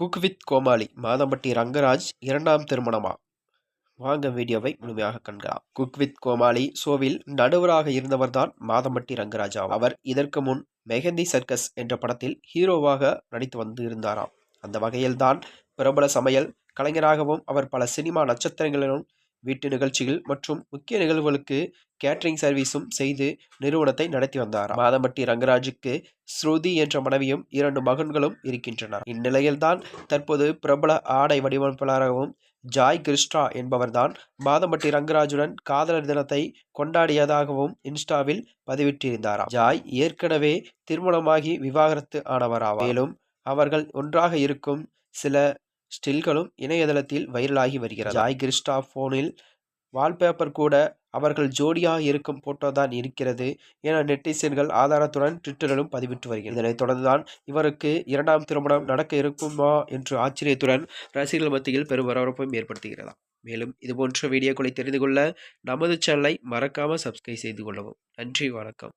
Cook with கோமாளி மாதம்பட்டி ரங்கராஜ் இரண்டாம் திருமணமா? வாங்க வீடியோவை முழுமையாக காண்கலாம். குக் வித் கோமாளி ஷோவில் நடுவராக இருந்தவர்தான் மாதம்பட்டி ரங்கராஜ் ஆவார். அவர் இதற்கு முன் மெஹந்தி சர்க்கஸ் என்ற படத்தில் ஹீரோவாக நடித்து வந்து இருந்தாராம். அந்த வகையில்தான் பிரபல சமையல் கலைஞராகவும் அவர் பல சினிமா நட்சத்திரங்களிலும் வீட்டு நிகழ்ச்சிகள் மற்றும் முக்கிய நிகழ்வுகளுக்கு கேட்டரிங் சர்வீஸும் செய்து நிறுவனத்தை நடத்தி வந்தார். மாதம்பட்டி ரங்கராஜுக்கு ஸ்ருதி என்ற மனைவியும் 2 மகன்களும் இருக்கின்றனர். இந்நிலையில்தான் தற்போது பிரபல ஆடை வடிவமைப்பாளராகவும் ஜாய் கிருஷ்ணா என்பவர்தான் மாதம்பட்டி ரங்கராஜுடன் காதலர் தினத்தை கொண்டாடியதாகவும் இன்ஸ்டாவில் பதிவிட்டிருந்தாராம். ஜாய் ஏற்கனவே திருமணமாகி விவாகரத்து ஆனவராவார். மேலும் அவர்கள் ஒன்றாக இருக்கும் சில ஸ்டில்களும் இணையதளத்தில் வைரலாகி வருகிறது. ஜாய் கிருஷ்ணா போனில் வால்பேப்பர் கூட அவர்கள் ஜோடியாக இருக்கும் போட்டோ தான் இருக்கிறது என நெட்டிசன்கள் ஆதாரத்துடன் ட்விட்டரிலும் பதிவிட்டு வருகிறது. இதனைத் தொடர்ந்துதான் இவருக்கு 2ஆம் திருமணம் நடக்க இருக்குமா என்று ஆச்சரியத்துடன் ரசிகர்கள் மத்தியில் பெரும் பரபரப்பையும் ஏற்படுத்துகிறதா. மேலும் இதுபோன்ற வீடியோக்களை தெரிந்து கொள்ள நமது சேனலை மறக்காமல் சப்ஸ்கிரைப் செய்து கொள்ளவும். நன்றி, வணக்கம்.